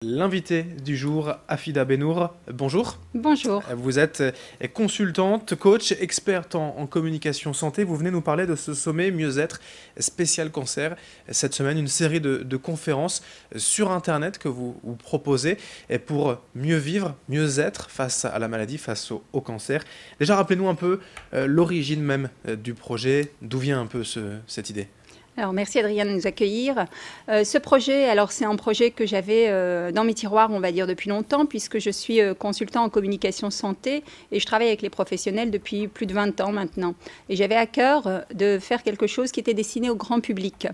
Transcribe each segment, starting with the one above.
L'invité du jour, Afida Bennour, bonjour. Bonjour. Vous êtes consultante, coach, experte en communication santé. Vous venez nous parler de ce sommet mieux-être spécial cancer. Cette semaine, une série de conférences sur Internet que vous proposez pour mieux vivre, mieux être face à la maladie, face au cancer. Déjà, rappelez-nous un peu l'origine même du projet, d'où vient un peu cette idée. Alors, merci Adrien de nous accueillir. Ce projet, alors c'est un projet que j'avais dans mes tiroirs, on va dire, depuis longtemps, puisque je suis consultant en communication santé et je travaille avec les professionnels depuis plus de 20 ans maintenant. Et j'avais à cœur de faire quelque chose qui était destiné au grand public.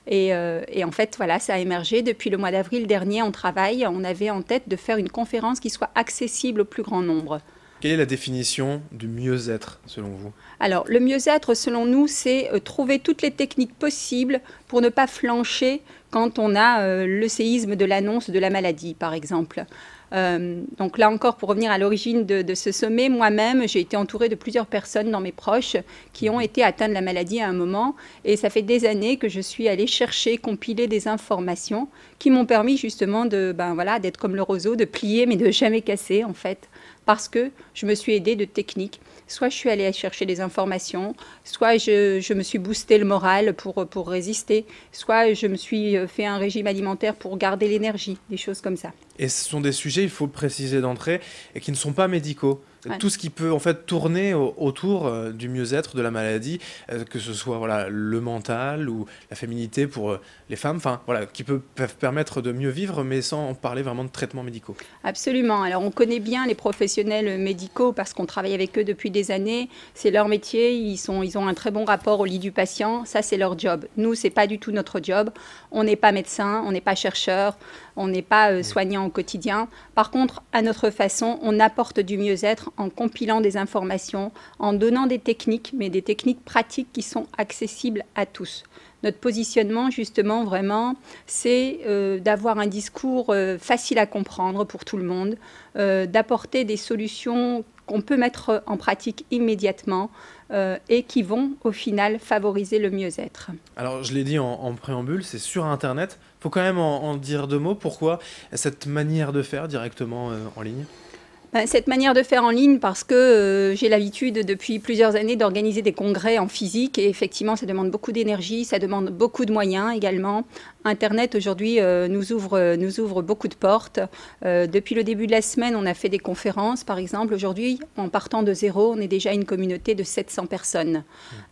Et en fait, voilà, ça a émergé. Depuis le mois d'avril dernier, on avait en tête de faire une conférence qui soit accessible au plus grand nombre. Quelle est la définition du mieux-être, selon vous? Alors, le mieux-être, selon nous, c'est trouver toutes les techniques possibles pour ne pas flancher quand on a le séisme de l'annonce de la maladie, par exemple. Donc là encore, pour revenir à l'origine de ce sommet, moi-même, j'ai été entourée de plusieurs personnes dans mes proches qui ont été atteintes de la maladie à un moment. Et ça fait des années que je suis allée chercher, compiler des informations qui m'ont permis justement d'être comme le roseau, de plier mais de jamais casser, en fait. Parce que je me suis aidée de techniques. Soit je suis allée chercher des informations, soit je me suis boosté le moral pour résister, soit je me suis fait un régime alimentaire pour garder l'énergie, des choses comme ça. Et ce sont des sujets, il faut le préciser d'entrée, et qui ne sont pas médicaux. Ouais. Tout ce qui peut en fait tourner autour du mieux-être de la maladie, que ce soit voilà, le mental ou la féminité pour les femmes, enfin voilà, qui peuvent permettre de mieux vivre, mais sans parler vraiment de traitements médicaux. Absolument. Alors on connaît bien les professionnels médicaux parce qu'on travaille avec eux depuis des années. C'est leur métier, ils ont un très bon rapport au lit du patient. Ça, c'est leur job. Nous, c'est pas du tout notre job. On n'est pas médecin, on n'est pas chercheur, on n'est pas soignant au quotidien. Par contre, à notre façon, on apporte du mieux-être en compilant des informations, en donnant des techniques, mais des techniques pratiques qui sont accessibles à tous. Notre positionnement, justement, vraiment, c'est d'avoir un discours facile à comprendre pour tout le monde, d'apporter des solutions qu'on peut mettre en pratique immédiatement et qui vont, au final, favoriser le mieux-être. Alors, je l'ai dit en préambule, c'est sur Internet. Il faut quand même en dire deux mots. Pourquoi cette manière de faire directement en ligne ? Cette manière de faire en ligne parce que j'ai l'habitude depuis plusieurs années d'organiser des congrès en physique et effectivement ça demande beaucoup d'énergie, ça demande beaucoup de moyens également. Internet aujourd'hui nous ouvre beaucoup de portes. Depuis le début de la semaine, on a fait des conférences par exemple. Aujourd'hui, en partant de zéro, on est déjà une communauté de 700 personnes.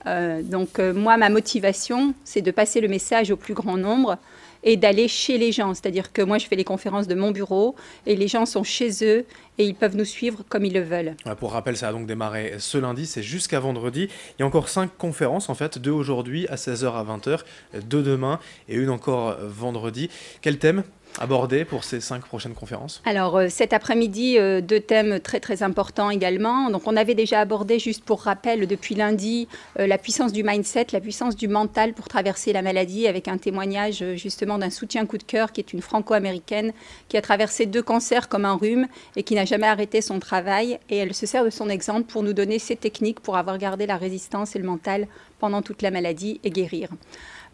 Donc moi, ma motivation, c'est de passer le message au plus grand nombre et d'aller chez les gens. C'est-à-dire que moi, je fais les conférences de mon bureau et les gens sont chez eux et ils peuvent nous suivre comme ils le veulent. Voilà, pour rappel, ça a donc démarré ce lundi, c'est jusqu'à vendredi. Il y a encore 5 conférences, en fait, 2 aujourd'hui à 16h à 20h, 2 demain et une encore vendredi. Quel thème aborder pour ces 5 prochaines conférences? Alors cet après-midi, 2 thèmes très très importants également. Donc on avait déjà abordé, juste pour rappel, depuis lundi, la puissance du mindset, la puissance du mental pour traverser la maladie, avec un témoignage justement d'un soutien coup de cœur qui est une franco-américaine qui a traversé 2 cancers comme un rhume et qui n'a jamais arrêté son travail. Et elle se sert de son exemple pour nous donner ses techniques pour avoir gardé la résistance et le mental pendant toute la maladie et guérir.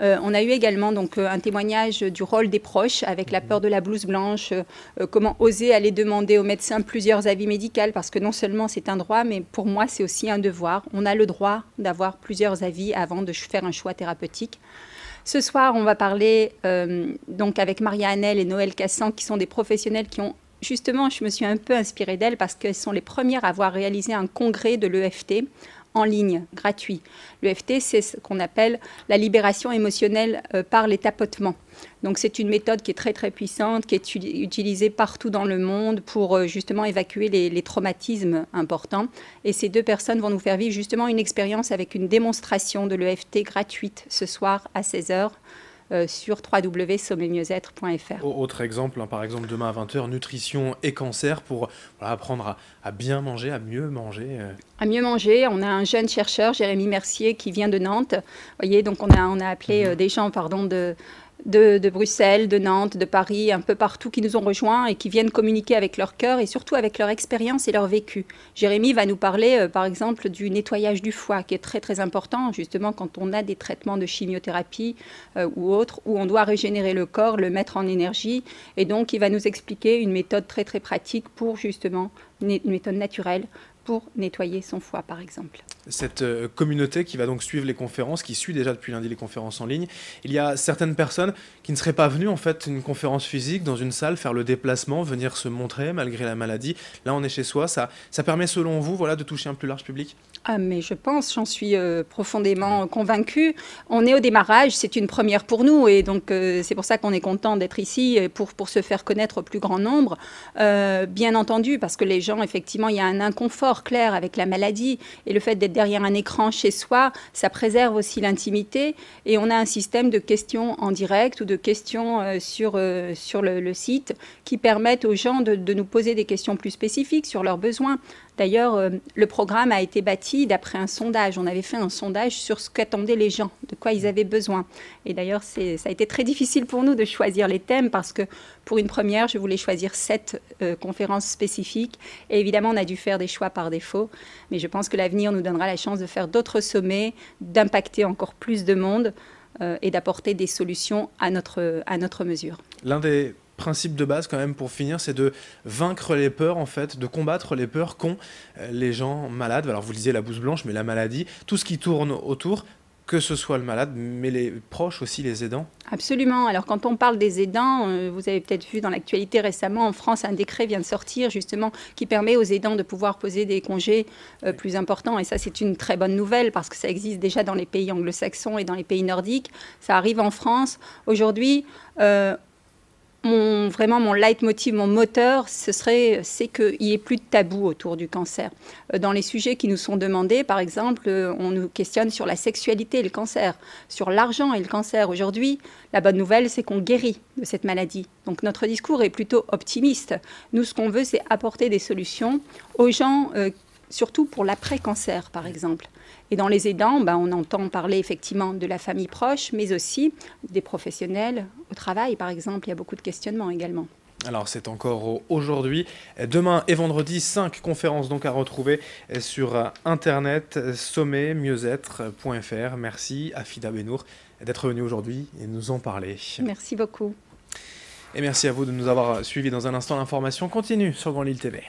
On a eu également donc, un témoignage du rôle des proches avec la peur de la blouse blanche, comment oser aller demander au médecin plusieurs avis médicaux, parce que non seulement c'est un droit, mais pour moi c'est aussi un devoir. On a le droit d'avoir plusieurs avis avant de faire un choix thérapeutique. Ce soir, on va parler donc avec Maria Hanel et Noël Cassan, qui sont des professionnels qui ont justement, je me suis un peu inspirée d'elles parce qu'elles sont les premières à avoir réalisé un congrès de l'EFT en ligne, gratuit. L'EFT, c'est ce qu'on appelle la libération émotionnelle par les tapotements. Donc c'est une méthode qui est très très puissante, qui est utilisée partout dans le monde pour justement évacuer les traumatismes importants. Et ces 2 personnes vont nous faire vivre justement une expérience avec une démonstration de l'EFT gratuite ce soir à 16h. Sur www.sommetmieuxêtre.fr. Autre exemple, par exemple demain à 20h, nutrition et cancer pour apprendre à bien manger, à mieux manger. À mieux manger, on a un jeune chercheur, Jérémy Mercier, qui vient de Nantes. Vous voyez, donc on a appelé des gens de Bruxelles, de Nantes, de Paris, un peu partout, qui nous ont rejoints et qui viennent communiquer avec leur cœur et surtout avec leur expérience et leur vécu. Jérémy va nous parler, par exemple, du nettoyage du foie, qui est très très important, justement quand on a des traitements de chimiothérapie ou autres, où on doit régénérer le corps, le mettre en énergie. Et donc, il va nous expliquer une méthode très très pratique pour justement, une méthode naturelle, pour nettoyer son foie, par exemple. Cette communauté qui va donc suivre les conférences, qui suit déjà depuis lundi les conférences en ligne, il y a certaines personnes qui ne seraient pas venues en fait une conférence physique dans une salle, faire le déplacement, venir se montrer malgré la maladie. Là, on est chez soi. Ça permet, selon vous, voilà, de toucher un plus large public? Ah, mais je pense, j'en suis profondément convaincue. On est au démarrage, c'est une première pour nous et donc c'est pour ça qu'on est content d'être ici pour se faire connaître au plus grand nombre. Bien entendu, parce que les gens, effectivement, il y a un inconfort clair avec la maladie et le fait d'être derrière un écran chez soi, ça préserve aussi l'intimité et on a un système de questions en direct ou de questions sur le site qui permettent aux gens de nous poser des questions plus spécifiques sur leurs besoins. D'ailleurs, le programme a été bâti d'après un sondage. On avait fait un sondage sur ce qu'attendaient les gens, de quoi ils avaient besoin. Et d'ailleurs, ça a été très difficile pour nous de choisir les thèmes parce que pour une première, je voulais choisir 7 conférences spécifiques. Et évidemment, on a dû faire des choix par défaut. Mais je pense que l'avenir nous donnera la chance de faire d'autres sommets, d'impacter encore plus de monde et d'apporter des solutions à notre mesure. L'un des principe de base quand même pour finir, c'est de vaincre les peurs en fait, de combattre les peurs qu'ont les gens malades. Alors vous disiez la blouse blanche, mais la maladie, tout ce qui tourne autour, que ce soit le malade, mais les proches aussi, les aidants. Absolument. Alors quand on parle des aidants, vous avez peut-être vu dans l'actualité récemment, en France, un décret vient de sortir justement qui permet aux aidants de pouvoir poser des congés plus importants. Et ça, c'est une très bonne nouvelle parce que ça existe déjà dans les pays anglo-saxons et dans les pays nordiques. Ça arrive en France. Aujourd'hui, vraiment mon leitmotiv, mon moteur, c'est qu'il n'y ait plus de tabou autour du cancer. Dans les sujets qui nous sont demandés, par exemple, on nous questionne sur la sexualité et le cancer, sur l'argent et le cancer. Aujourd'hui, la bonne nouvelle, c'est qu'on guérit de cette maladie. Donc notre discours est plutôt optimiste. Nous, ce qu'on veut, c'est apporter des solutions aux gens surtout pour l'après-cancer, par exemple. Et dans les aidants, on entend parler effectivement de la famille proche, mais aussi des professionnels au travail, par exemple. Il y a beaucoup de questionnements également. Alors c'est encore aujourd'hui, demain et vendredi, 5 conférences donc à retrouver sur internet, sommetmieuxêtre.fr. Merci Afida Benour d'être venue aujourd'hui et nous en parler. Merci beaucoup. Et merci à vous de nous avoir suivis. Dans un instant, l'information continue sur Grand Lille TV.